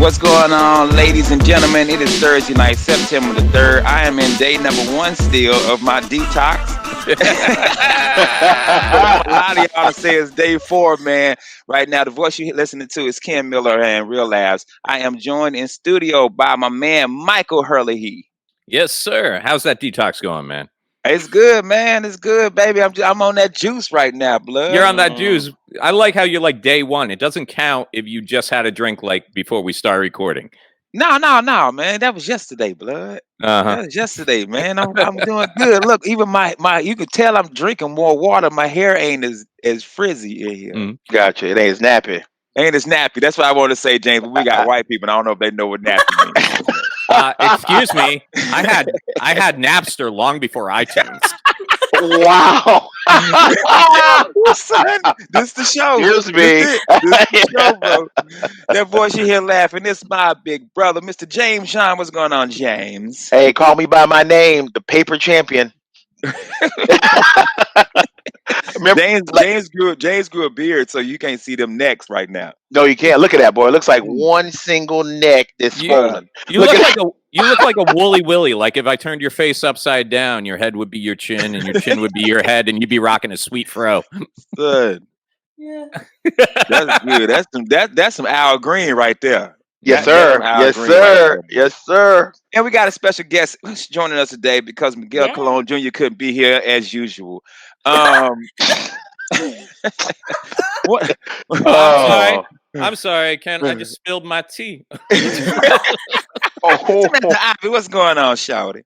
What's going on, ladies and gentlemen? It is Thursday night, September the 3rd. I am in day number 1 still of my detox. A lot of y'all say it's day 4, man. Right now, the voice you're listening to is Ken Miller and Real Labs. I am joined in studio by my man, Michael Hurley. Yes, sir. How's that detox going, man? It's good, man. It's good, baby. I'm on that juice right now, blood. You're on that juice. I like how you're like day 1. It doesn't count if you just had a drink like before we start recording. No, man. That was yesterday, blood. That was yesterday, man. I'm doing good. Look, even my you can tell I'm drinking more water. My hair ain't as frizzy in here. Gotcha. It ain't snappy. Ain't as nappy. That's what I want to say, James. But we got white people, and I don't know if they know what nappy means. Excuse me. I had Napster long before iTunes. Wow. Son, this the show. Excuse me. This the show, bro. That voice you hear laughing, this my big brother, Mr. James Sean. What's going on, James? Hey, call me by my name, the paper champion. James grew a beard, so you can't see them necks right now. No, you can't. Look at that, boy. It looks like one single neck that's swollen. You look like a woolly willy. Like if I turned your face upside down, your head would be your chin, and your chin would be your head, and you'd be rocking a sweet fro. Good. Yeah. That's good. That's some Al Green right there. Yes, sir. Yes, sir. Yes, sir. And we got a special guest joining us today because Miguel Colon Jr. couldn't be here as usual. What? I'm sorry, Ken. I just spilled my tea. Samantha Ivey, what's going on, shawty?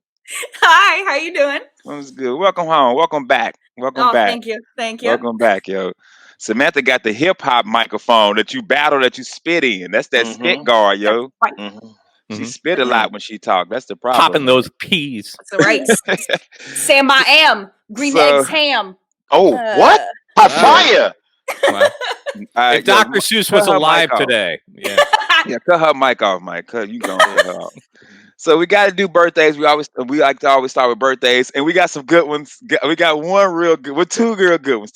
Hi, how you doing? What's good? Welcome home. Welcome back. Welcome back. Thank you. Welcome back, yo. Samantha got the hip hop microphone that you spit in. That's that spit guard, yo. Right. She spit a lot when she talked. That's the problem. Popping those peas. That's right. Sam I am. Green eggs ham. Oh, what? Papaya. Wow. If Dr. Seuss was alive today. Yeah. Yeah, cut her mic off, Mike. You gonna cut her off. So we got to do birthdays. We like to always start with birthdays, and we got some good ones. We got one real good, two real good ones.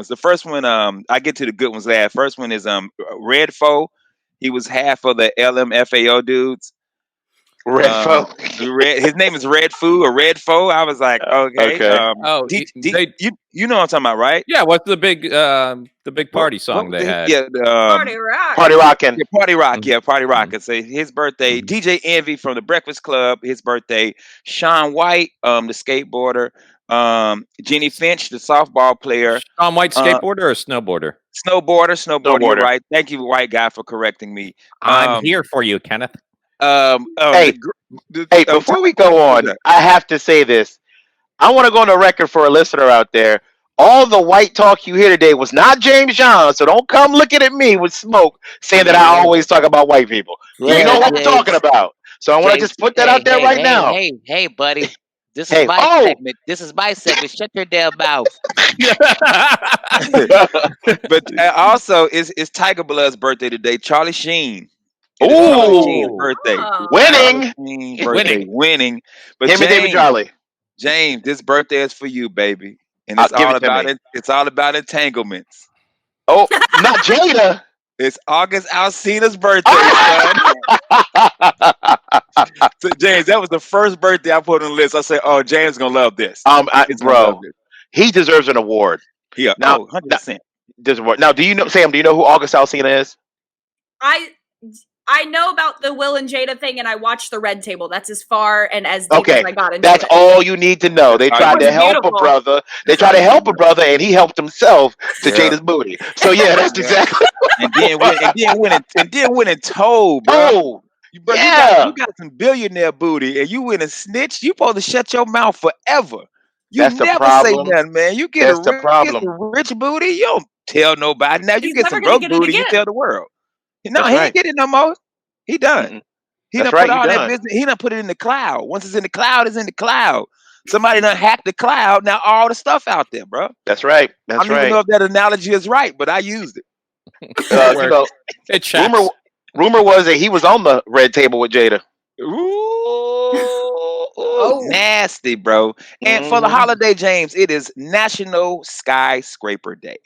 The first one, I get to the good ones last. First one is Red Foe. He was half of the LMFAO dudes. Red Foe. His name is Red Foo or Red Foe. I was like, okay. You know what I'm talking about, right? Yeah. What's the big party song they had? Yeah, Party Rock. Party Rockin'. Yeah, Party Rock. Yeah, Party Rockin'. So his birthday, DJ Envy from the Breakfast Club. His birthday, Shaun White, the skateboarder. Jenny Finch, the softball player. Shaun White, skateboarder or snowboarder? Snowboarder. You're right. Thank you, white guy, for correcting me. I'm here for you, Kenneth. Hey, before we go on, I have to say this. I want to go on the record for a listener out there. All the white talk you hear today was not James John, so don't come looking at me with smoke saying that I always talk about white people. You know what I'm talking about. So I want to just put that out there right now. Hey, buddy. This is my segment. This is my segment. Shut your damn mouth. But also, it's Tiger Blood's birthday today. Charlie Sheen. Ooh, birthday. Winning. But him and David Charlie. James, this birthday is for you, baby. And it's all about entanglements. Oh, not Jada. It's August Alsina's birthday, son. So, James, that was the first birthday I put on the list. I said, "Oh, James is gonna love this." Bro, he deserves an award. Yeah, now 100%. Now, do you know, Sam? Do you know who August Alsina is? I know about the Will and Jada thing, and I watched the Red Table. That's as far and as deep as I got into That's all you need to know. They tried to help a brother. And he helped himself to Jada's booty. So yeah, that's exactly. and then went and told, bro. Oh, you got some billionaire booty, and you went and snitched. You supposed to shut your mouth forever. You that's never say nothing, man. You get a rich booty, you don't tell nobody. Now you get some broke booty, you tell the world. No, he ain't getting no more. He done. Mm-hmm. He done put all that business. He done put it in the cloud. Once it's in the cloud, it's in the cloud. Somebody done hacked the cloud. Now all the stuff out there, bro. That's right. I don't even know if that analogy is right, but I used it. It checks. Rumor was that he was on the Red Table with Jada. Ooh, nasty, bro. And for the holiday, James, it is National Skyscraper Day.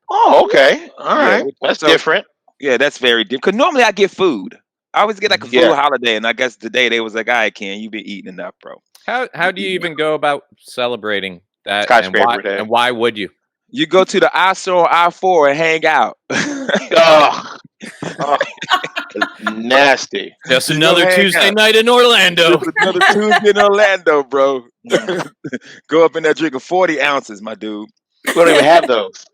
Oh, okay. All right. That's different. Yeah, that's very different. Because normally I get food. I always get like a food holiday, and I guess today they was like, "All right, Ken, you've been eating enough, bro." How do you even go about celebrating that? Skyscraper day. And why would you? You go to the I-4 I-4 and hang out. Oh, nasty. Just another Tuesday night in Orlando. Just another Tuesday in Orlando, bro. Go up in there drinking 40 ounces, my dude. We don't even have those.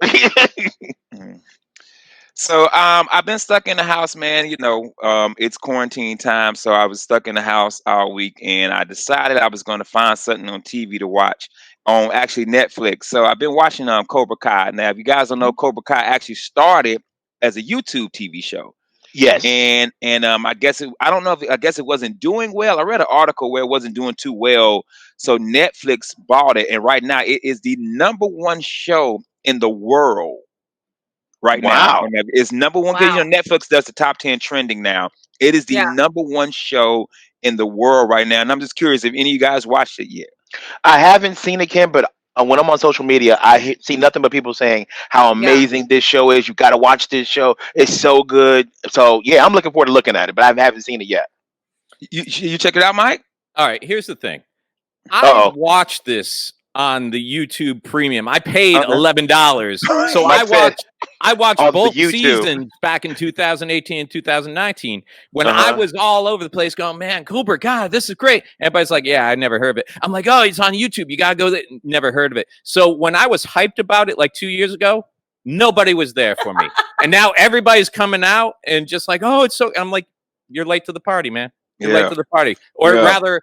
So I've been stuck in the house, man. You know, it's quarantine time, so I was stuck in the house all week, and I decided I was going to find something on TV to watch on actually Netflix. So I've been watching Cobra Kai. Now, if you guys don't know, Cobra Kai actually started as a YouTube TV show. Yes, and I guess I guess it wasn't doing well. I read an article where it wasn't doing too well, so Netflix bought it, and right now it is the #1 show in the world. Right now, it's #1 because you know Netflix does the top 10 trending now. It is the #1 show in the world right now, and I'm just curious if any of you guys watched it yet. I haven't seen it, Ken, but when I'm on social media, I see nothing but people saying how amazing this show is. You got to watch this show; it's so good. So yeah, I'm looking forward to looking at it, but I haven't seen it yet. You check it out, Myke? All right, here's the thing. I watched this on the YouTube Premium. I paid $11, so I watched both seasons back in 2018 and 2019 when I was all over the place going, man, Cobra Kai, this is great. Everybody's like, yeah, I never heard of it. I'm like, oh, it's on YouTube. You got to go there. Never heard of it. So when I was hyped about it like 2 years ago, nobody was there for me. And now everybody's coming out and just like, oh, it's so, I'm like, you're late to the party, man. You're late to the party. Or rather,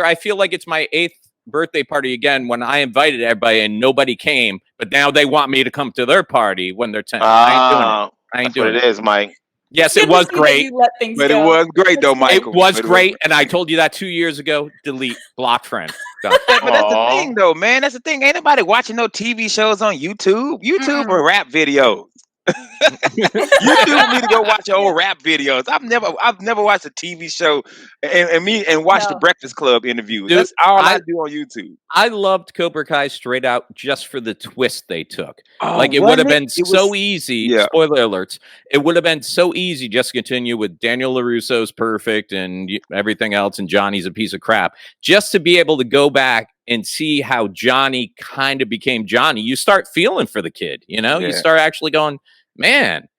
I feel like it's my 8th birthday party again when I invited everybody and nobody came, but now they want me to come to their party when they're 10. I ain't doing it. It is, Myke. Yes, it was great. But it was great though, Michael. It was great, and I told you that 2 years ago. Delete, block friend. But that's the thing though, man. That's the thing. Ain't nobody watching no TV shows on YouTube. YouTube or rap videos. You do need to go watch old rap videos. I've never watched a TV show and watch the Breakfast Club interviews. Dude, that's all I do on YouTube. I loved Cobra Kai straight out just for the twist they took. Like it would have been so easy. Spoiler alerts. It would have been so easy just to continue with Daniel LaRusso's perfect and everything else, and Johnny's a piece of crap. Just to be able to go back and see how Johnny kind of became Johnny. You start feeling for the kid, you know? You start actually going, man,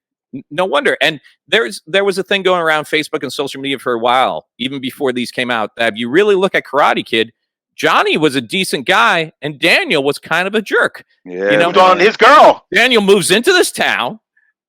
no wonder. And there was a thing going around Facebook and social media for a while, even before these came out, that if you really look at Karate Kid, Johnny was a decent guy and Daniel was kind of a jerk. Yeah, you know, on his girl. Daniel moves into this town.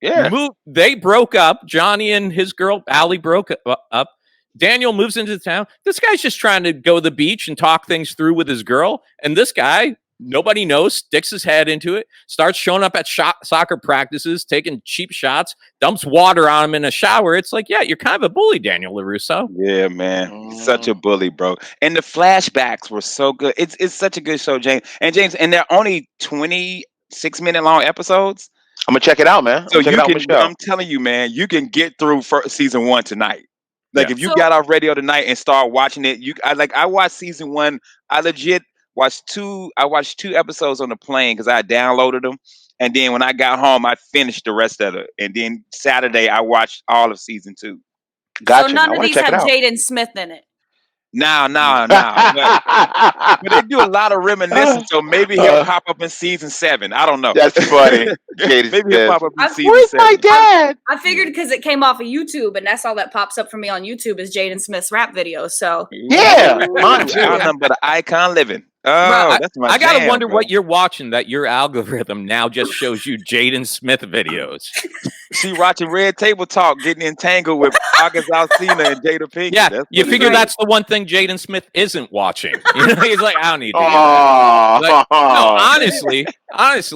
Yeah. They broke up. Johnny and his girl, Allie, broke up. Daniel moves into the town. This guy's just trying to go to the beach and talk things through with his girl. And this guy, nobody knows, sticks his head into it, starts showing up at soccer practices, taking cheap shots, dumps water on him in a shower. It's like, yeah, you're kind of a bully, Daniel LaRusso. Yeah, man. Such a bully, bro. And the flashbacks were so good. It's such a good show, James. And they're only 26-minute long episodes. I'm going to check it out, man. So I'm telling you, man, you can get through season 1 tonight. Like if you got off radio tonight and start watching it, I watched season 1. I legit watched 2 episodes on the plane because I downloaded them, and then when I got home, I finished the rest of it. And then Saturday, I watched all of season 2. Gotcha. So none of these have Jaden Smith in it. No. But they do a lot of reminiscing, so maybe he'll pop up in season 7. I don't know. That's funny. Maybe he'll pop up in season 7. Where's my dad? I figured because it came off of YouTube, and that's all that pops up for me on YouTube is Jaden Smith's rap videos. So yeah, mine too. But an icon living. Oh, that's my I gotta jam, wonder bro. what you're watching that your algorithm now just shows you Jaden Smith videos. She watching Red Table Talk, getting entangled with August Alsina and Jada Pinkett. Yeah, you figure that's the one thing Jaden Smith isn't watching. You know, he's like, I don't need to. Like, no, honestly,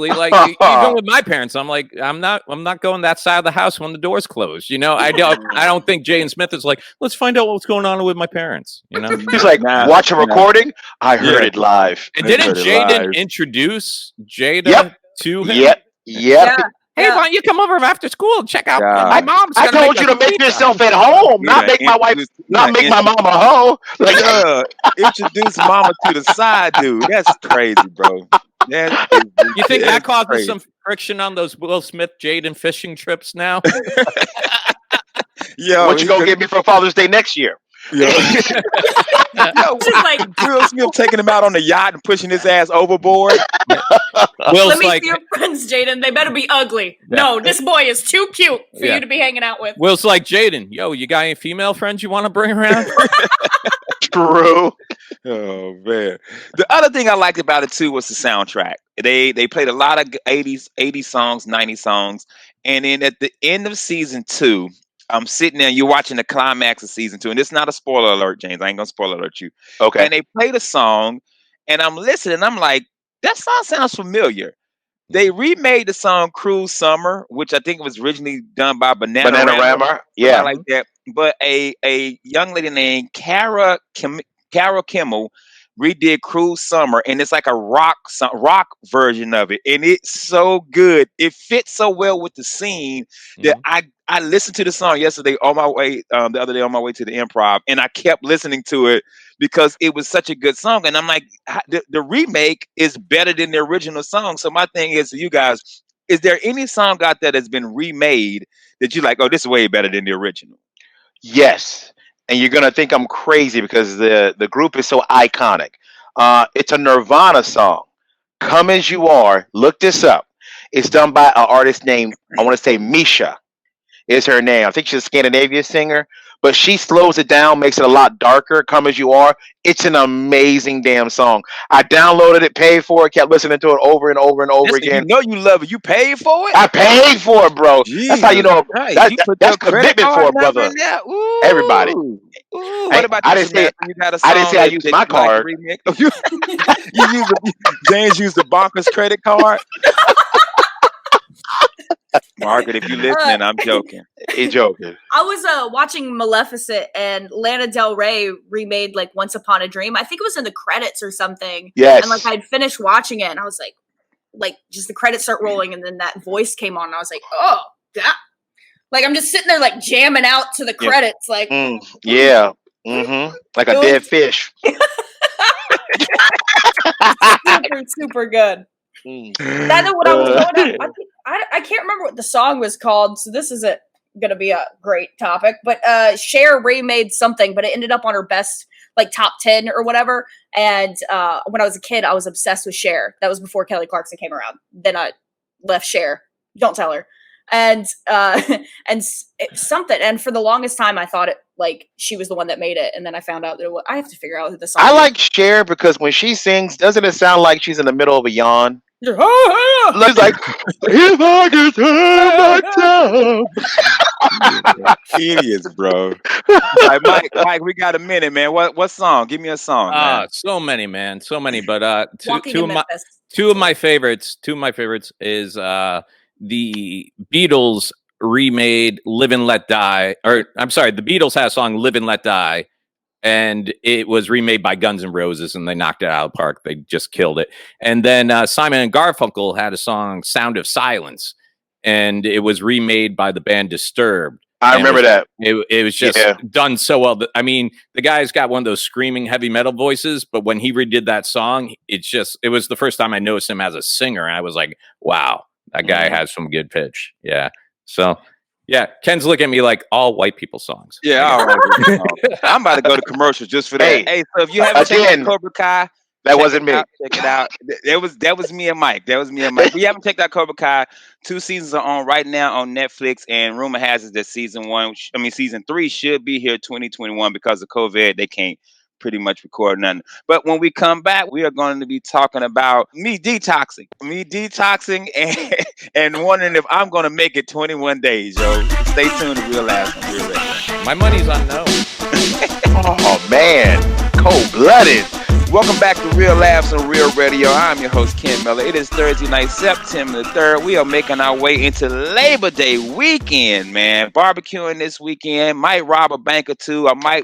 like even with my parents, I'm like, I'm not going that side of the house when the door's closed. You know, I don't think Jaden Smith is like, let's find out what's going on with my parents. You know, he's like, watch a recording. I heard it live. And didn't Jaden introduce Jada to him? Yep. Hey, why don't you come over after school and check out my mom's? I told you to make yourself at home, not make my wife, not make my mom a hoe. Like, introduce mama to the side dude. That's crazy, bro. You think that causes some friction on those Will Smith Jaden fishing trips now? What you gonna get me for Father's Day next year? Yeah. Just like Will Smith taking him out on the yacht and pushing his ass overboard. Let me see your friends, Jaden. They better be ugly. Yeah. No, this boy is too cute for you to be hanging out with. Will's like, Jaden, yo, you got any female friends you want to bring around? True. Oh man. The other thing I liked about it too was the soundtrack. They played a lot of 80s songs, 90s songs, and then at the end of season 2, I'm sitting there, you're watching the climax of season 2, and it's not a spoiler alert, James. I ain't gonna spoiler alert you. Okay. And they played a song, and I'm listening, I'm like, that song sounds familiar. They remade the song "Cruel Summer," which I think was originally done by Bananarama. Yeah, like that. But a young lady named Carol Kimmel redid "Cruel Summer," and it's like a rock version of it, and it's so good. It fits so well with the scene that I listened to the song yesterday on my way, the other day on my way to the Improv, and I kept listening to it because it was such a good song. And I'm like, the remake is better than the original song. So my thing is to you guys, is there any song out there that's been remade that you like, oh, this is way better than the original? Yes. And you're going to think I'm crazy because the group is so iconic. It's a Nirvana song. Come As You Are. Look this up. It's done by an artist named, I want to say Misha is her name. I think she's a Scandinavian singer, but she slows it down, makes it a lot darker. Come As You Are. It's an amazing damn song. I downloaded it, paid for it, kept listening to it over and over and over again. You know you love it. You paid for it? I paid for it, bro. Jesus, that's how you know that's commitment for a brother. Everybody. Ooh, what about I didn't say I used my card. James used the bonkers credit card. Margaret, if you're listening, I'm joking. He's joking. I was watching Maleficent, and Lana Del Rey remade like Once Upon a Dream. I think it was in the credits or something. Yes. And like I'd finished watching it, and I was like just the credits start rolling, and then that voice came on, and I was like, oh, yeah. Like I'm just sitting there like jamming out to the credits, like yeah, like a dead fish. super good. That's what I was going on. I can't remember what the song was called, so this isn't going to be a great topic. But Cher remade something, but it ended up on her best like top 10 or whatever. And when I was a kid, I was obsessed with Cher. That was before Kelly Clarkson came around. Then I left Cher. Don't tell her. And something. And for the longest time, I thought it like she was the one that made it. And then I found out that I have to figure out who the song. I like Cher because when she sings, doesn't it sound like she's in the middle of a yawn? It's like, if I could turn my tongue. Idiots, bro. Right, Mike, we got a minute, man. What song? Give me a song. Man. So many, man. So many. But two of my favorites is the Beatles remade Live and Let Die. Or I'm sorry, the Beatles had a song Live and Let Die. And it was remade by Guns N' Roses, and they knocked it out of the park. They just killed it. And then Simon and Garfunkel had a song, Sound of Silence, and it was remade by the band Disturbed. I remember that. It was just done so well. I mean, the guy's got one of those screaming heavy metal voices, but when he redid that song, it was the first time I noticed him as a singer. And I was like, wow, that guy has some good pitch. Yeah. So... yeah, Ken's looking at me like all white people songs. Yeah, all right. I'm about to go to commercials just for that. Hey, so if you haven't checked out Cobra Kai, that wasn't me. Check it out. That was me and Mike. If you haven't checked out Cobra Kai, 2 seasons are on right now on Netflix, and rumor has it that season 3 should be here 2021 because of COVID. They can't pretty much record nothing. But when we come back, we are going to be talking about me detoxing and wondering if I'm going to make it 21 days, yo. Stay tuned to Real Laughs on Real Radio. My money's on no. Oh, man. Cold-blooded. Welcome back to Real Laughs on Real Radio. I'm your host, Ken Miller. It is Thursday night, September the 3rd. We are making our way into Labor Day weekend, man. Barbecuing this weekend. Might rob a bank or two. I might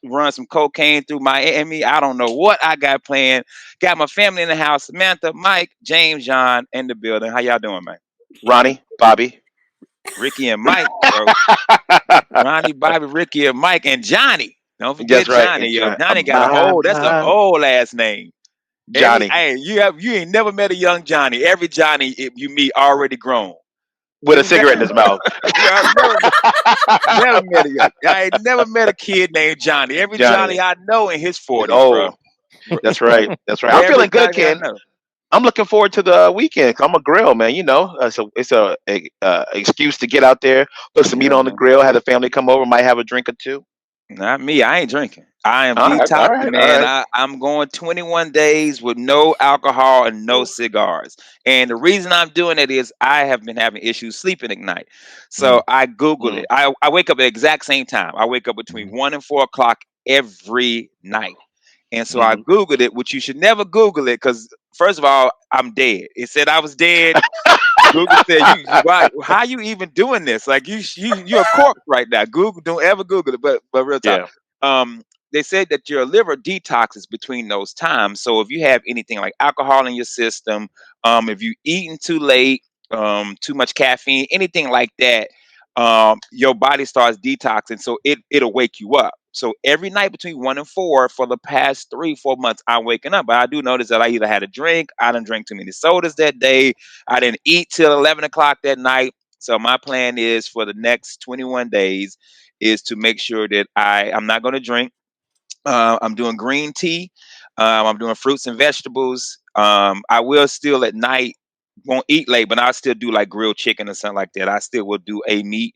run some cocaine through Miami. I don't know what I got planned. Got my family in the house. Samantha, Mike, James, John in the building. How y'all doing, man? Ronnie, Bobby, Ricky, and Mike, bro. Ronnie, Bobby, Ricky, and Mike, and Johnny. Don't forget Johnny. Yo, Johnny got that's an old last name. Johnny. You ain't never met a young Johnny. Every Johnny you meet already grown. with a cigarette in his mouth. I ain't never met a kid named Johnny. Every Johnny I know in his 40s, bro. That's right. That's right. I'm feeling good, Ken. I'm looking forward to the weekend. I'm a grill, man. You know, it's a excuse to get out there, put some meat on the grill, have the family come over, might have a drink or two. Not me. I ain't drinking. I am detoxing, man. I'm going 21 days with no alcohol and no cigars. And the reason I'm doing it is I have been having issues sleeping at night. So I Googled it. I wake up at the exact same time. I wake up between 1 and 4 o'clock every night. And so I Googled it, which you should never Google it because, first of all, I'm dead. It said I was dead. Google said, how you even doing this? Like, you're a corpse right now. Google, don't ever Google it. But real talk. They said that your liver detoxes between those times. So if you have anything like alcohol in your system, if you eating too late, too much caffeine, anything like that, your body starts detoxing. So it'll wake you up. So every night between 1 and 4 for the past 3-4 months, I'm waking up. But I do notice that I either had a drink, I didn't drink too many sodas that day, I didn't eat till 11 o'clock that night. So my plan is for the next 21 days is to make sure that I'm not going to drink. I'm doing green tea. I'm doing fruits and vegetables. I will still at night, won't eat late, but I'll still do like grilled chicken or something like that. I still will do a meat.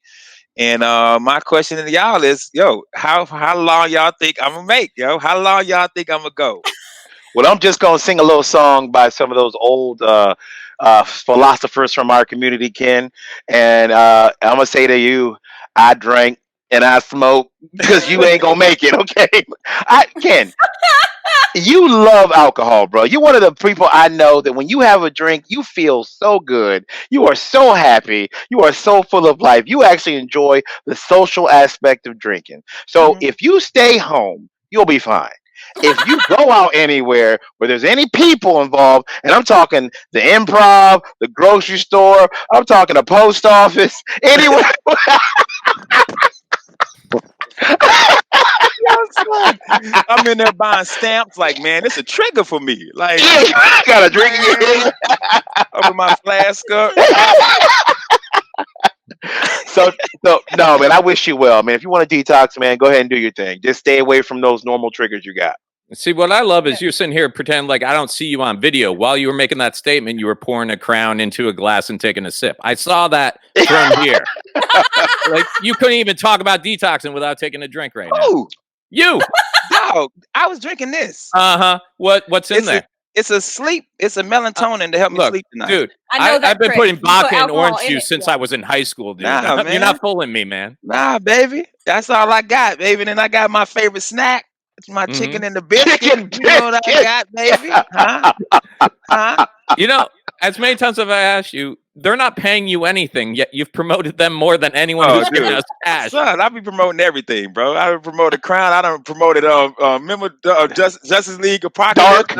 And my question to y'all is, how long y'all think I'm gonna make, How long y'all think I'm gonna go? Well, I'm just gonna sing a little song by some of those old philosophers from our community, Ken. And I'm gonna say to you, I drank and I smoked because you ain't gonna make it, okay? Ken, you love alcohol, bro. You're one of the people I know that when you have a drink, you feel so good. You are so happy. You are so full of life. You actually enjoy the social aspect of drinking. So if you stay home, you'll be fine. If you go out anywhere where there's any people involved, and I'm talking the Improv, the grocery store, I'm talking the post office, anywhere. I'm in there buying stamps. Like, man, it's a trigger for me. Like, got a drink in your hand. Open my flask up. So no, man. I wish you well, man. If you want to detox, man, go ahead and do your thing. Just stay away from those normal triggers you got. See, what I love is you're sitting here pretending like I don't see you on video. While you were making that statement, you were pouring a Crown into a glass and taking a sip. I saw that from here. Like, you couldn't even talk about detoxing without taking a drink right now. You. No, I was drinking this. What's in there? It's a melatonin to help me sleep tonight. Dude, I've been putting vodka and orange juice since I was in high school, dude. Nah, You're not fooling me, man. Nah, baby. That's all I got, baby. And then I got my favorite snack. It's my chicken and the biscuit. You know what I got, baby? Huh? You know, as many times as I asked you, they're not paying you anything, yet you've promoted them more than anyone who's giving us cash. Son, I be promoting everything, bro. I promoted Crown. I done promoted remember Justice League Apocalypse?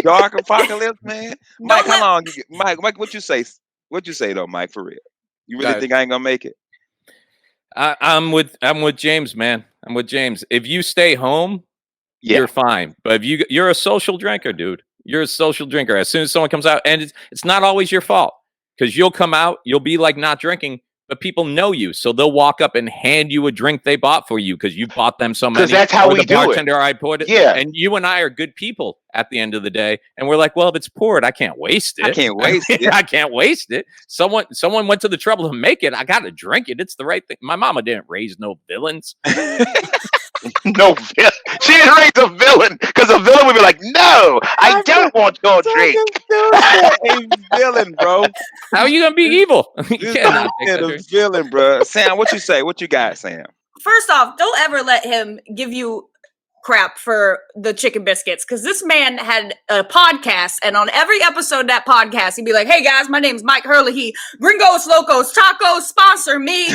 Dark Apocalypse, man. Myke, how long? Myke, what you say? What you say though, Myke? For real? You really think I ain't gonna make it? I'm with James, man. I'm with James. If you stay home, you're fine. But if you're a social drinker, dude. You're a social drinker. As soon as someone comes out, and it's not always your fault, because you'll come out, you'll be like not drinking, but people know you, so they'll walk up and hand you a drink they bought for you because you bought them so many. Because that's how we do it. I poured it. Yeah. And you and I are good people at the end of the day, and we're like, well, if it's poured, I can't waste it. I can't waste it. Someone went to the trouble to make it. I got to drink it. It's the right thing. My mama didn't raise no villains. No, she didn't raise a villain, because a villain would be like, no, I don't want your drink. A villain, bro. How are you gonna be evil? A villain, bro. Sam, what you say? What you got, Sam? First off, don't ever let him give you crap for the chicken biscuits, because this man had a podcast, and on every episode of that podcast, he'd be like, hey guys, my name's Myke Hurley. Gringos Locos Tacos sponsor me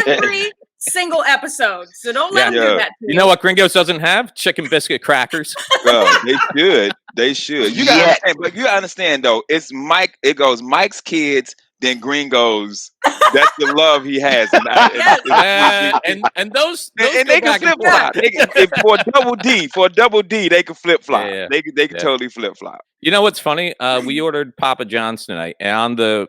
every single episode. So don't let him do that to you. You know what Gringos doesn't have? Chicken biscuit crackers. Bro, they should. You gotta understand, but you understand though, it's Myke, it goes Myke's kids, than Gringos. That's the love he has. And those and they can flip flop. For a double D, they can flip flop. Yeah. They can totally flip flop. You know what's funny? We ordered Papa John's tonight, and on the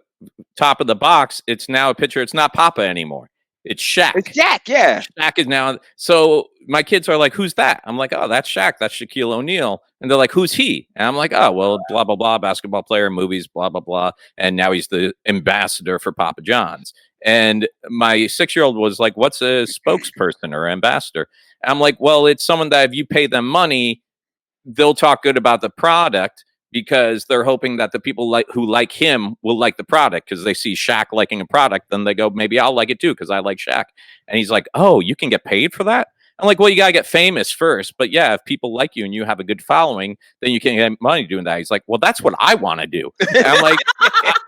top of the box, it's now a picture. It's not Papa anymore. It's Shaq. It's Shaq, yeah. Shaq is now. So my kids are like, "Who's that?" I'm like, "Oh, that's Shaq. That's Shaquille O'Neal." And they're like, "Who's he?" And I'm like, "Oh, well, blah blah blah, basketball player, movies, blah blah blah." And now he's the ambassador for Papa John's. And my 6-year-old was like, "What's a spokesperson or ambassador?" And I'm like, "Well, it's someone that if you pay them money, they'll talk good about the product." Because they're hoping that the people who like him will like the product because they see Shaq liking a product. Then they go, maybe I'll like it too because I like Shaq. And he's like, oh, you can get paid for that? I'm like, well, you got to get famous first. But yeah, if people like you and you have a good following, then you can get money doing that. He's like, well, that's what I want to do. And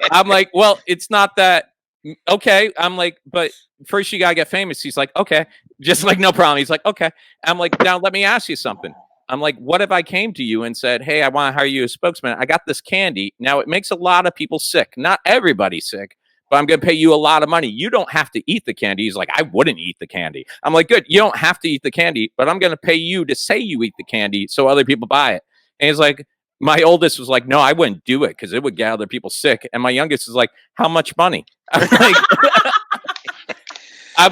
I'm like, well, it's not that. Okay. I'm like, but first you got to get famous. He's like, okay. Just like, no problem. He's like, okay. I'm like, now let me ask you something. I'm like, what if I came to you and said, hey, I want to hire you as spokesman. I got this candy. Now, it makes a lot of people sick. Not everybody sick, but I'm going to pay you a lot of money. You don't have to eat the candy. He's like, I wouldn't eat the candy. I'm like, good. You don't have to eat the candy, but I'm going to pay you to say you eat the candy so other people buy it. And he's like, my oldest was like, no, I wouldn't do it because it would get other people sick. And my youngest is like, how much money? I'm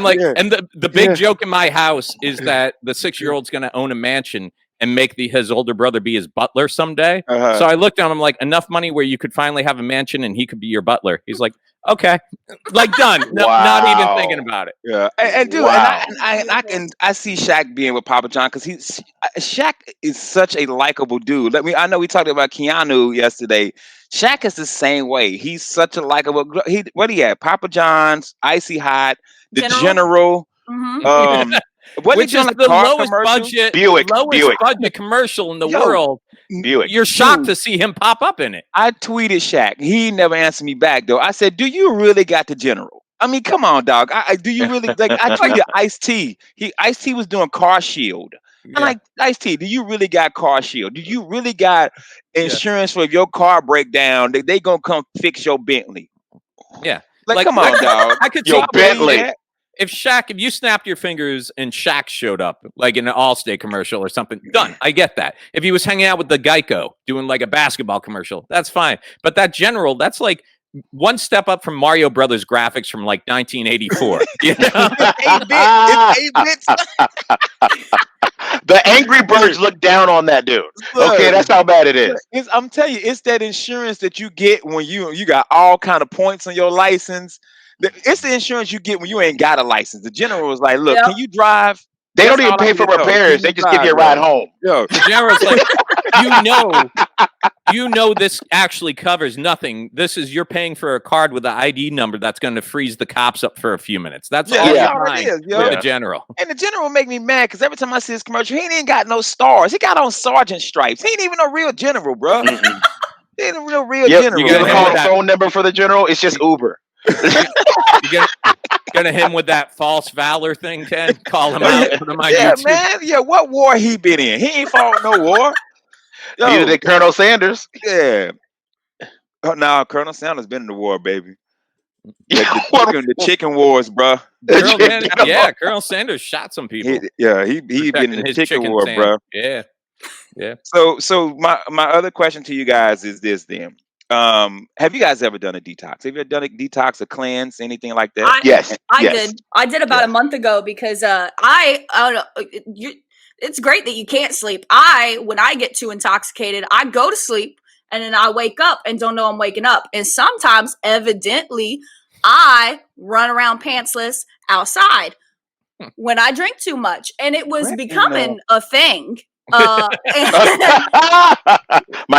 like, yeah. And the big joke in my house is that the 6-year-old's going to own a mansion and make his older brother be his butler someday. Uh-huh. So I looked at him like, enough money where you could finally have a mansion and he could be your butler. He's like, okay, like done. No, not even thinking about it. Yeah, and dude, I see Shaq being with Papa John because Shaq is such a likable dude. I know we talked about Keanu yesterday. Shaq is the same way. He's such a likable. What he had? Papa John's, Icy Hot, the General. Mm-hmm. Which is the lowest budget commercial in the world. Buick. You're shocked to see him pop up in it. I tweeted Shaq. He never answered me back though. I said, "Do you really got the General? I mean, come on, dog. Do you really like?" I tweeted Ice-T. Ice-T was doing Car Shield. Yeah. I'm like, Ice-T, do you really got Car Shield? Do you really got insurance for if your car break down? They gonna come fix your Bentley? Yeah, like come on, dog. I could your Bentley. If you snapped your fingers and Shaq showed up, like in an Allstate commercial or something, done. I get that. If he was hanging out with the Geico doing like a basketball commercial, that's fine. But that General, that's like one step up from Mario Brothers graphics from like 1984. You know? It's 8 bits. The Angry Birds look down on that dude. Okay, that's how bad it is. I'm telling you, it's that insurance that you get when you got all kind of points on your license. It's the insurance you get when you ain't got a license. The General was like, look, can you drive? They don't even pay for repairs. They just give you a ride home. Yo. The General's like, you know this actually covers nothing. You're paying for a card with an ID number that's going to freeze the cops up for a few minutes. That's all it is. The General. And the General make me mad because every time I see this commercial, he ain't got no stars. He got on sergeant stripes. He ain't even a real General, bro. He ain't a real General. You gotta call a phone number for the General. It's just Uber. You gonna hit him with that false valor thing, Ken? Call him out. Put him on YouTube. Man. Yeah, what war he been in? He ain't fought no war. Neither did Colonel Sanders. Yeah. Oh, no, Colonel Sanders been in the war, baby. The chicken wars, bro. Colonel Sanders shot some people. He been in the chicken war, bro. Yeah. So my other question to you guys is this then. Have you guys ever done a detox? Have you ever done a detox, a cleanse, anything like that? Yes. I did about a month ago because I don't know. It's great that you can't sleep. When I get too intoxicated, I go to sleep and then I wake up and don't know I'm waking up. And sometimes, evidently, I run around pantsless outside when I drink too much, and it was becoming a thing. My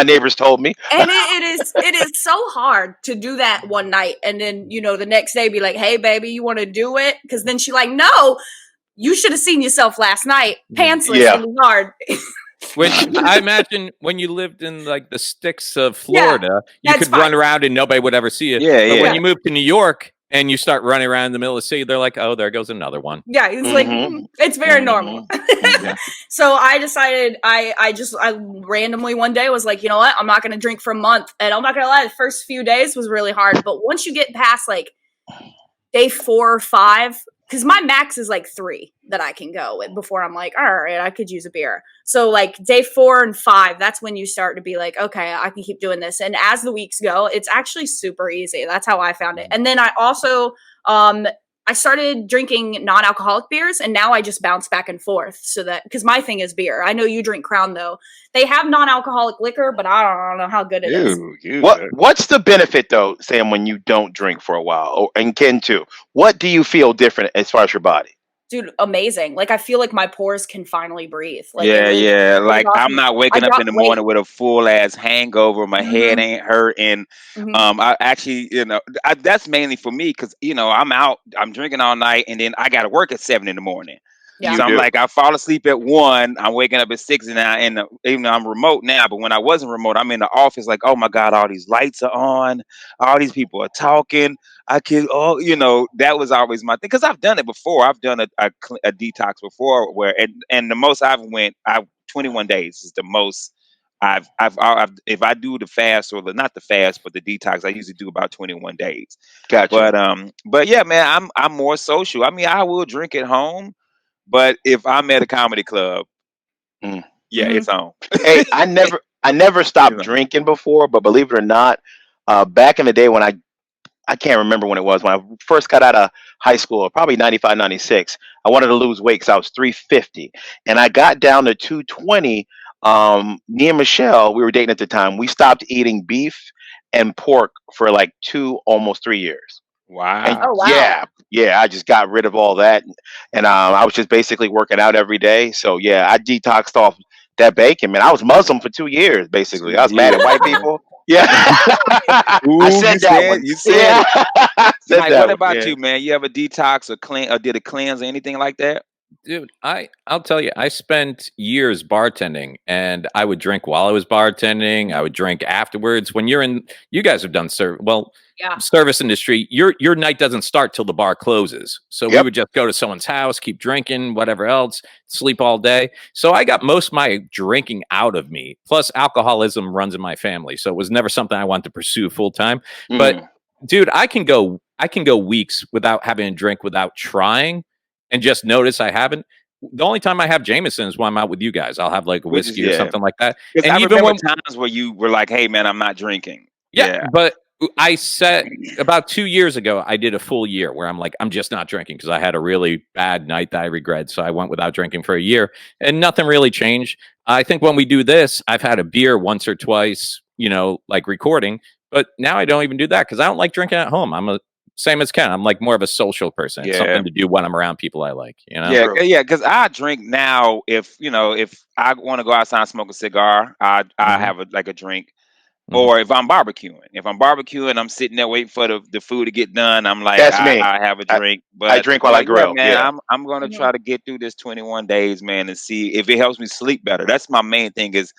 neighbors told me, and it is so hard to do that one night and then the next day be like, hey baby, you want to do it? Because then she like, no, you should have seen yourself last night pantsless in the yard. Which I imagine when you lived in like the sticks of Florida, you could run around and nobody would ever see you. But when you moved to New York and you start running around in the middle of the city, they're like, "Oh, there goes another one." Yeah, he's like, it's very normal. So I decided I randomly one day was like, you know what? I'm not going to drink for a month. And I'm not going to lie, the first few days was really hard. But once you get past like day 4 or 5, because my max is like 3 that I can go with before I'm like, all right, I could use a beer. So like day 4 and 5, that's when you start to be like, okay, I can keep doing this. And as the weeks go, it's actually super easy. That's how I found it. And then I also, I started drinking non-alcoholic beers, and now I just bounce back and forth. So that, because my thing is beer. I know you drink Crown though. They have non-alcoholic liquor, but I don't know how good it is. What's the benefit though, Sam, when you don't drink for a while, and Ken too? What do you feel different as far as your body? Dude, amazing. Like I feel like my pores can finally breathe. Like, yeah. Like awesome. I'm not waking up in the morning with a full ass hangover. My head ain't hurting. I actually, that's mainly for me because I'm out. I'm drinking all night, and then I got to work at 7 in the morning. Yeah. So I'm like, I fall asleep at 1. I'm waking up at 6 now, and even though I'm remote now, but when I wasn't remote, I'm in the office. Like, oh my god, all these lights are on, all these people are talking. I can, that was always my thing because I've done it before. I've done a detox before where, and the most I've 21 days is the most. I've if I do the fast or not the fast, but the detox, I usually do about 21 days. Gotcha. But yeah, man, I'm more social. I mean, I will drink at home. But if I'm at a comedy club, it's on. Hey, I never stopped drinking before, but believe it or not, back in the day when I can't remember when it was, when I first got out of high school, probably 95, 96, I wanted to lose weight because I was 350. And I got down to 220. Me and Michelle, we were dating at the time, we stopped eating beef and pork for like almost 3 years. Wow. And yeah, I just got rid of all that, and I was just basically working out every day. So yeah, I detoxed off that bacon, man. I was Muslim for 2 years, basically. I was mad at white people. Yeah. Ooh, I said that one. You said it. Mike, what about you, man? You ever detox or clean or did a cleanse or anything like that? Dude, I'll tell you, I spent years bartending, and I would drink while I was bartending. I would drink afterwards. When you guys have done service industry, your night doesn't start till the bar closes. So we would just go to someone's house, keep drinking, whatever else, sleep all day. So I got most of my drinking out of me. Plus, alcoholism runs in my family, so it was never something I wanted to pursue full time. But dude, I can go weeks without having a drink, without trying. And just notice I haven't. The only time I have Jameson is when I'm out with you guys. I'll have like a whiskey or something like that. And I remember times where you were like, "Hey, man, I'm not drinking." Yeah, but I said about 2 years ago, I did a full year where I'm like, I'm just not drinking because I had a really bad night that I regret. So I went without drinking for a year, and nothing really changed. I think when we do this, I've had a beer once or twice, like recording, but now I don't even do that because I don't like drinking at home. I'm same as Ken. I'm like more of a social person. It's something to do when I'm around people I like, Yeah. Because I drink now. If I want to go outside and smoke a cigar, I have a drink. Or if I'm barbecuing, I'm sitting there waiting for the food to get done. I'm like, that's me. I have a drink. But I drink while I grill. Man, I'm going to try to get through this 21 days, man, and see if it helps me sleep better. That's my main thing is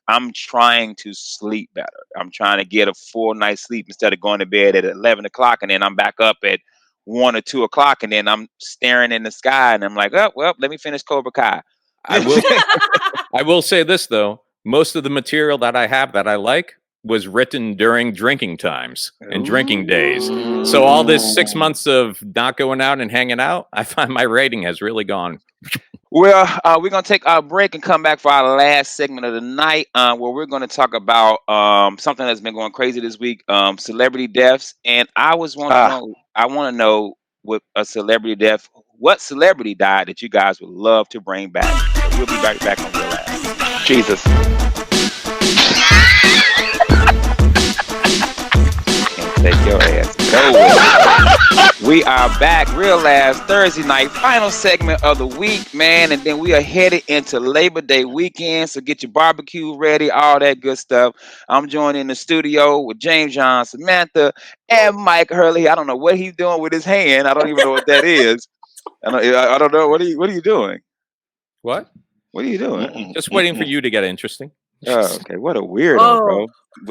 I'm trying to sleep better. I'm trying to get a full night's sleep instead of going to bed at 11 o'clock and then I'm back up at 1 or 2 o'clock and then I'm staring in the sky and I'm like, oh, well, let me finish Cobra Kai. I will say this, though. Most of the material that I have that I like was written during drinking times and drinking days. So all this 6 months of not going out and hanging out, I find my rating has really gone. Well, we're going to take our break and come back for our last segment of the night where we're going to talk about something that's been going crazy this week, celebrity deaths. And I want to know with a celebrity death, what celebrity died that you guys would love to bring back? So we'll be back on Real Ass. Jesus. Take your ass nowhere. We are back, Real Ass Thursday night, final segment of the week, man, and then we are headed into Labor Day weekend, so get your barbecue ready, all that good stuff. I'm joined in the studio with James John, Samantha, and Myke Hurley. I don't know what he's doing with his hand. I don't even know what that is. I don't know. What are you doing? What? What are you doing? Just waiting for you to get interesting. Oh, okay. What a weirdo,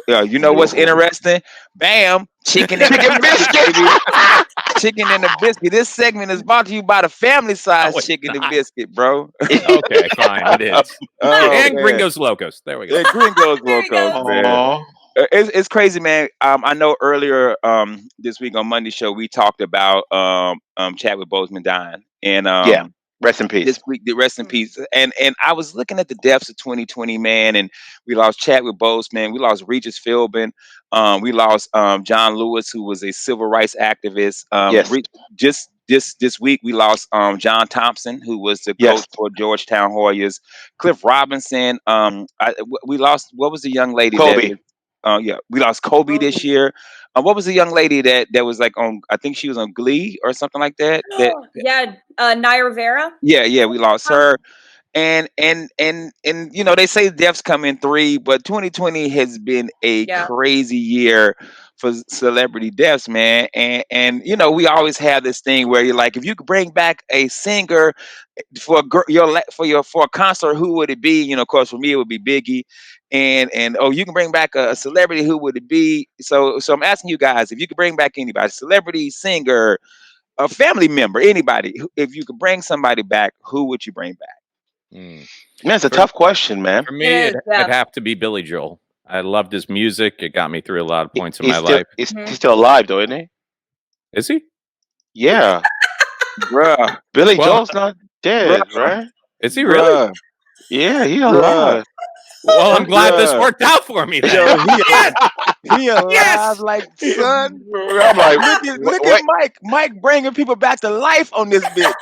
bro. You know what's interesting? Bam, chicken and biscuit. Chicken and a biscuit. This segment is brought to you by the family size chicken and biscuit, bro. Okay, fine, it is. And Gringos Locos. There we go. Yeah, Gringos Locos, man. It's crazy, man. I know earlier this week on Monday show we talked about Chadwick Boseman dying, and rest in peace. This week, rest in peace. And I was looking at the deaths of 2020, man, and we lost Chadwick Boseman, we lost Regis Philbin, we lost John Lewis, who was a civil rights activist. Just this week we lost John Thompson, who was the coach for Georgetown Hoyas. Cliff Robinson. We lost, what was the young lady? Kobe. We lost Kobe this year. What was the young lady that was like on? I think she was on Glee or something like that. Naya Rivera. Yeah, we lost her. And you know, they say deaths come in 3, but 2020 has been a crazy year for celebrity deaths, man. And you know, we always have this thing where you're like, if you could bring back a singer for a concert, who would it be? You know, of course, for me it would be Biggie. And you can bring back a celebrity, who would it be? So I'm asking you guys, if you could bring back anybody, celebrity, singer, a family member, anybody, if you could bring somebody back, who would you bring back? Man, it's a tough question, man. For me, it'd have to be Billy Joel. I loved his music. It got me through a lot of points in my life. He's still alive, though, isn't he? Is he? Yeah. Bruh. Billy Joel's not dead, right? Is he really? Yeah, he's alive. Well, I'm glad this worked out for me. Yo, he alive, like, son. I'm like, look at Myke bringing people back to life on this bitch.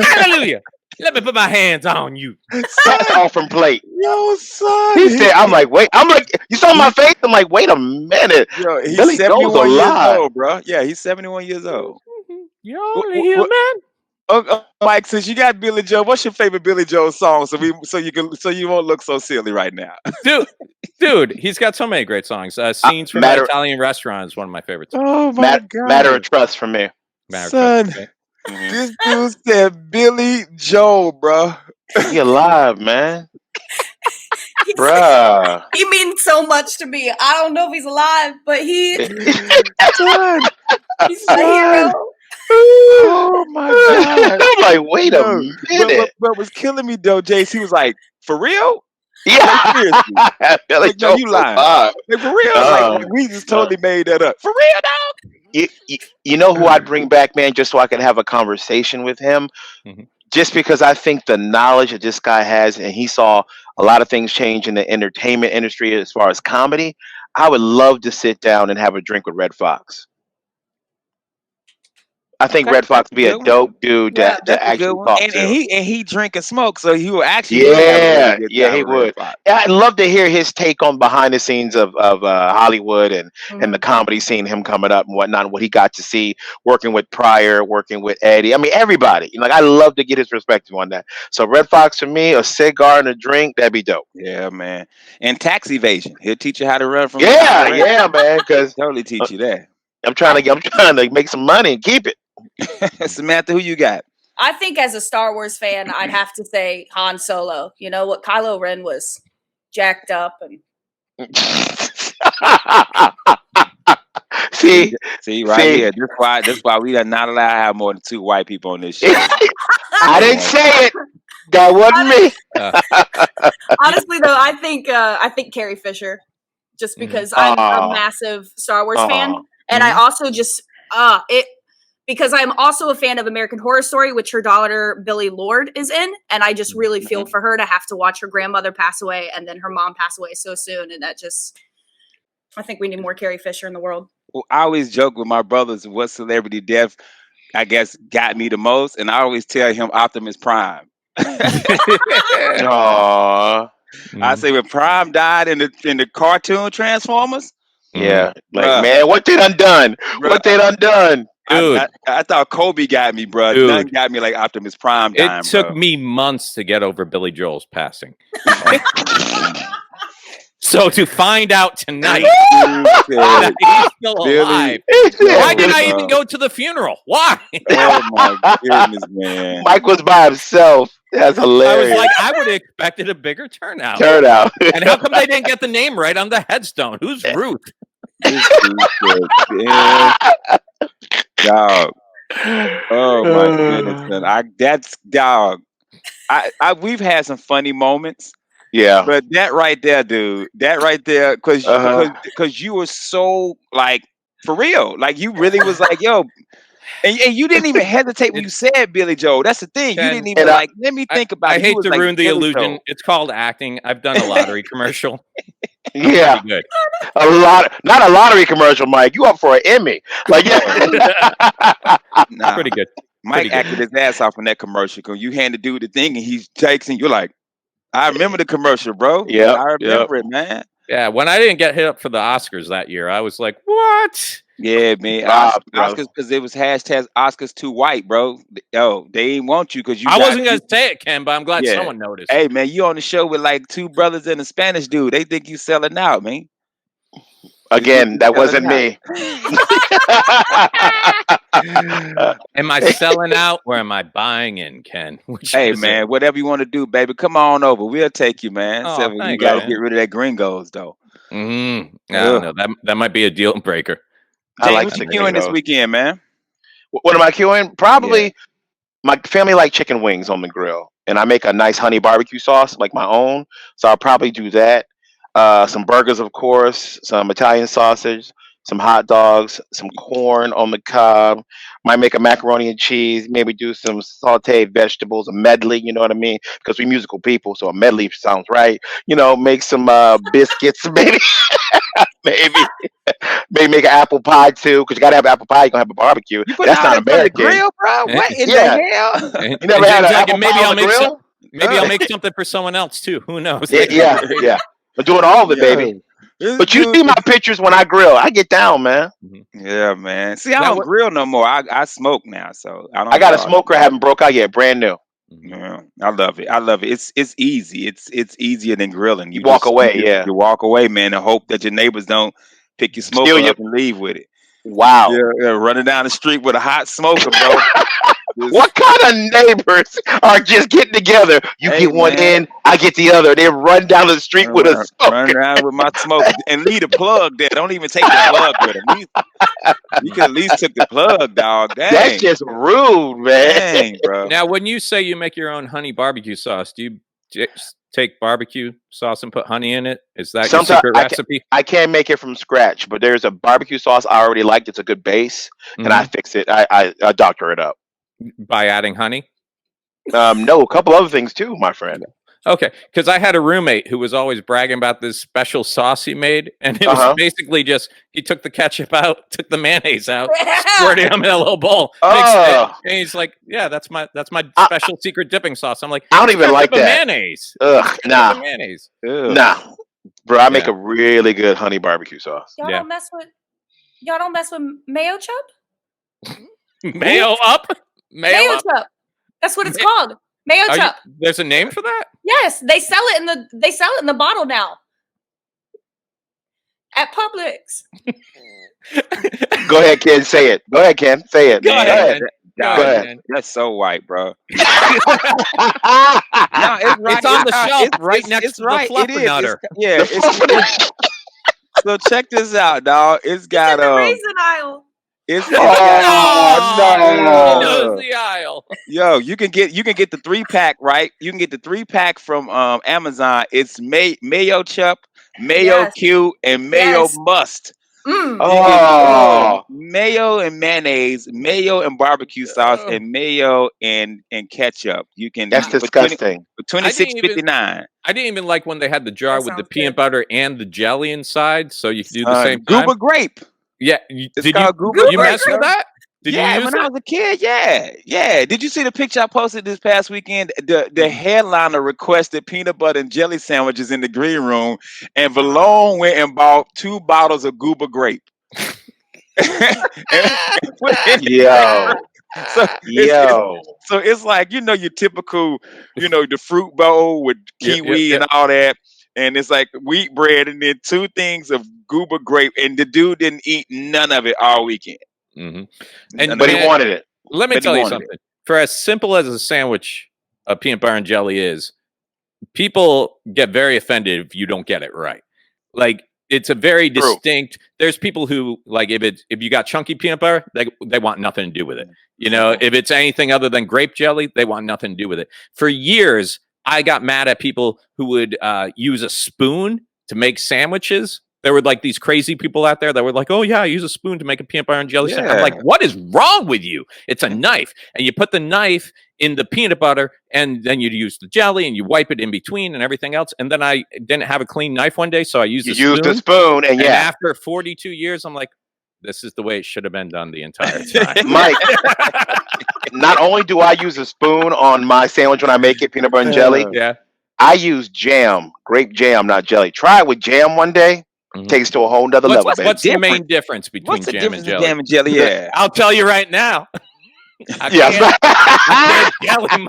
Hallelujah. Let me put my hands on you. That's all from plate. Yo, son. He said, I'm like, you saw my face? I'm like, wait a minute. Yo, he's Billy 71 years old, bro. Yeah, he's 71 years old. You're only human. Myke, since you got Billy Joel, what's your favorite Billy Joel song? So you won't look so silly right now. Dude, he's got so many great songs. Scenes from an Italian Restaurant is one of my favorites. Oh my God. Matter of Trust for me. Son, this dude said Billy Joel, bro. He alive, man. Bruh. He means so much to me. I don't know if he's alive, but he's my hero. Oh my God. I'm like, wait a minute. But was killing me though, Jace. He was like, for real? Yeah. Like, seriously. Like, no, you lying. Like, for real? Like, we just totally made that up. For real, dog? You know who I'd bring back, man, just so I could have a conversation with him? Mm-hmm. Just because I think the knowledge that this guy has, and he saw a lot of things change in the entertainment industry as far as comedy, I would love to sit down and have a drink with Red Fox. I think Red Fox would be a dope dude to actually talk to. And he drink and smoke, so he will actually. He would. I'd love to hear his take on behind the scenes of Hollywood and the comedy scene, him coming up and whatnot, and what he got to see working with Pryor, working with Eddie. I mean, everybody. Like, I love to get his perspective on that. So Red Fox for me, a cigar and a drink, that'd be dope. Yeah, man. And tax evasion, he'll teach you how to run from. Yeah, man. Because totally teach you that. I'm trying to make some money and keep it. Samantha, who you got? I think as a Star Wars fan, I'd have to say Han Solo. You know what? Kylo Ren was jacked up and see here. That's why we are not allowed to have more than 2 white people on this show. I didn't say it. That wasn't me. Honestly, though, I think Carrie Fisher, just because I'm a massive Star Wars fan, and I also just because I'm also a fan of American Horror Story, which her daughter Billie Lourd is in, and I just really feel for her to have to watch her grandmother pass away and then her mom pass away so soon, and I think we need more Carrie Fisher in the world. Well, I always joke with my brothers what celebrity death, I guess, got me the most, and I always tell him Optimus Prime. Aww. I say when Prime died in the cartoon Transformers. Yeah, man, what they done done? What they done done? Dude, I thought Kobe got me, bro. Nothing got me like Optimus Prime dying. It took me months to get over Billy Joel's passing. So to find out tonight that he's still alive, why did I even go to the funeral? Why? Oh my goodness, man! Myke was by himself. That's hilarious. I was like, I would have expected a bigger turnout. And how come they didn't get the name right on the headstone? Who's Ruth? Dog. Oh my goodness, man. That's dog. We've had some funny moments. Yeah. But that right there, dude, that right there, because you were so like for real, like you really was like, yo, and you didn't even hesitate when you said Billy Joel. That's the thing, you didn't even like. Let me think about I it. You hate was to like ruin the Billy illusion. Joel. It's called acting. I've done a lottery commercial. Yeah, good. Not a lottery commercial, Myke. You up for an Emmy? Like, Nah, pretty good. Myke acted his ass off in that commercial. Cause you hand the dude the thing and he takes and you're like, I remember the commercial, bro. Yeah, I remember it, man. Yeah, when I didn't get hit up for the Oscars that year, I was like, what? Yeah, man. Oscars, because it was hashtag Oscars too white, bro. Yo, they didn't want you because you. I wasn't gonna say it, Ken, but I'm glad Yeah. someone noticed. Hey, man, you on the show with like two brothers and a Spanish dude. They think you selling out, man. Again, that wasn't me. Am I selling out or am I buying in, Ken? Hey, man, whatever you want to do, baby. Come on over. We'll take you, man. Oh, So thank you got to you, get rid of that gringos, though. I don't know. That might be a deal breaker. James, what you queuing this weekend, man? What am I queuing? Probably my family like chicken wings on the grill, and I make a nice honey barbecue sauce like my own. So I'll probably do that. Some burgers, of course, some Italian sausage, some hot dogs, some corn on the cob. Might make a macaroni and cheese. Maybe do some sautéed vegetables, a medley. You know what I mean? Because we musical people, so a medley sounds right. Make some biscuits, maybe. Maybe make an apple pie too, because you gotta have apple pie. You gonna have a barbecue. That's not American. Grill, bro. What in the hell? You never had an apple pie on the grill? Maybe I'll make something for someone else too. Who knows? Yeah. I'm doing all of it, baby. But you see my pictures when I grill. I get down, man. Yeah, man. See, I don't grill no more. I smoke now, so I don't. I got a smoker. I haven't broke out yet. Brand new. Yeah, I love it. It's easy. It's easier than grilling. You walk away. You walk away, man, and hope that your neighbors don't pick your smoker up and leave with it. Wow. Yeah, running down the street with a hot smoker, bro. What kind of neighbors are just getting together? You get one in, I get the other. They run down the street with a smoker. Run around with my smoker and leave the plug there. Don't even take the plug with them. You could at least took the plug, dog. Dang. That's just rude, man. Dang, bro. Now, when you say you make your own honey barbecue sauce, do you just take barbecue sauce and put honey in it? Is that your secret recipe? I can't make it from scratch, but there's a barbecue sauce I already like. It's a good base, and I fix it. I doctor it up. By adding honey? No, a couple other things too, my friend. Okay, because I had a roommate who was always bragging about this special sauce he made, and it was basically just he took the ketchup out, took the mayonnaise out, squirted them in a little bowl, mixed it, and he's like, "Yeah, that's my special secret dipping sauce." I'm like, I don't even like that mayonnaise. Nah, mayonnaise. Nah, bro, I make a really good honey barbecue sauce. Y'all don't mess with mayo chup. Mayo up. Mayo chup. That's what it's called. Mayo chup. There's a name for that? Yes, they sell it in the bottle now. At Publix. Go ahead, Ken. Say it. Go ahead, Ken. Say it. Go ahead. Go ahead. That's so white, bro. No, it's on the shelf right next to the fluffer nutter. So check this out, dog. It's got the raisin aisle. It's no. The aisle. Yo, you can get the 3-pack, right? You can get the 3-pack from Amazon. It's mayo chup, mayo Q, and mayo must. Mayo and mayonnaise, mayo and barbecue sauce, and mayo and ketchup. You can. That's disgusting. $26.59. I didn't even like when they had the jar with the peanut butter and the jelly inside, so you could do the same. Goober grape. Yeah, did you mess with that? Did you use when I was a kid, yeah. Did you see the picture I posted this past weekend? The headliner requested peanut butter and jelly sandwiches in the green room, and Valone went and bought 2 bottles of Goober grape. So it's like your typical, the fruit bowl with kiwi and all that. And it's like wheat bread and then 2 things of Goober grape. And the dude didn't eat none of it all weekend. Mm-hmm. But he wanted it. Let me tell you something. For as simple as a sandwich of peanut butter and jelly is, people get very offended if you don't get it right. Like, it's a very distinct. There's people who like if you got chunky peanut butter, they want nothing to do with it. You know, if it's anything other than grape jelly, they want nothing to do with it. For years, I got mad at people who would use a spoon to make sandwiches. There were like these crazy people out there that were like, "Oh yeah, I use a spoon to make a peanut butter and jelly sandwich." I'm like, "What is wrong with you? It's a knife, and you put the knife in the peanut butter, and then you use the jelly, and you wipe it in between, and everything else." And then I didn't have a clean knife one day, so I used the spoon, and after 42 years, I'm like, "This is the way it should have been done the entire time." Myke, not only do I use a spoon on my sandwich when I make it, peanut butter and jelly, I use jam, grape jam, not jelly. Try it with jam one day. Takes to a whole nother level. What's the main difference between jam and jelly? Yeah, I'll tell you right now. I can't jelly,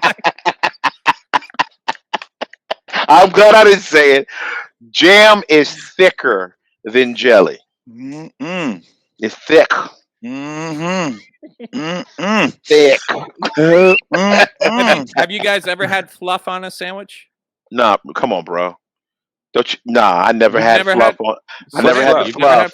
I'm glad I didn't say it. Jam is thicker than jelly. It's thick. Thick. Have you guys ever had fluff on a sandwich? Nah, come on, bro. I never had fluff on. I never had the fluff.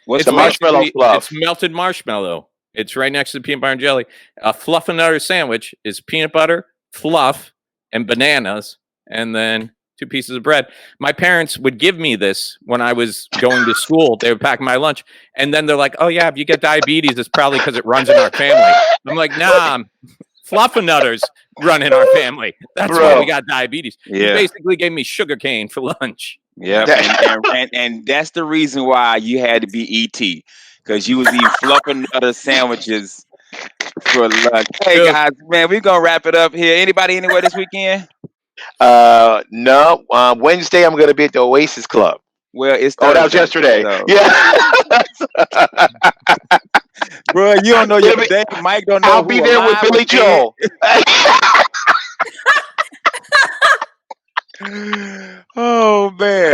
What's the marshmallow fluff? It's melted marshmallow. It's right next to the peanut butter and jelly. A fluff and butter sandwich is peanut butter, fluff, and bananas, and then 2 pieces of bread. My parents would give me this when I was going to school. They would pack my lunch, and then they're like, "Oh yeah, if you get diabetes, it's probably because it runs in our family." I'm like, "Nah, Fluffernutters run in our family. That's why we got diabetes." Yeah. He basically gave me sugar cane for lunch. Yeah, and that's the reason why you had to be ET, because you was eating Fluffernutter sandwiches for lunch. Hey guys, man, we're gonna wrap it up here. Anybody anywhere this weekend? No. Wednesday I'm gonna be at the Oasis Club. Well, it's that was yesterday. So. Yeah. Bro, you don't know your day. Myke don't know. I'll be there with Billy Joel. Oh man.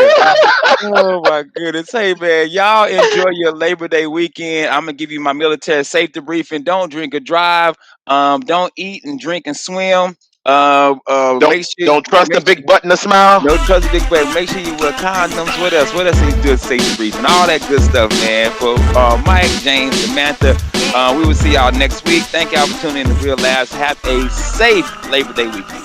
Oh my goodness. Hey man, y'all enjoy your Labor Day weekend. I'm gonna give you my military safety briefing. Don't drink or drive. Don't eat and drink and swim. Don't trust the big butt and the smile. Don't trust the big butt. Make sure you wear condoms. What else? What else is good safety briefing? All that good stuff, man. For Myke, James, Samantha, we will see y'all next week. Thank y'all for tuning in to Real Labs. Have a safe Labor Day weekend.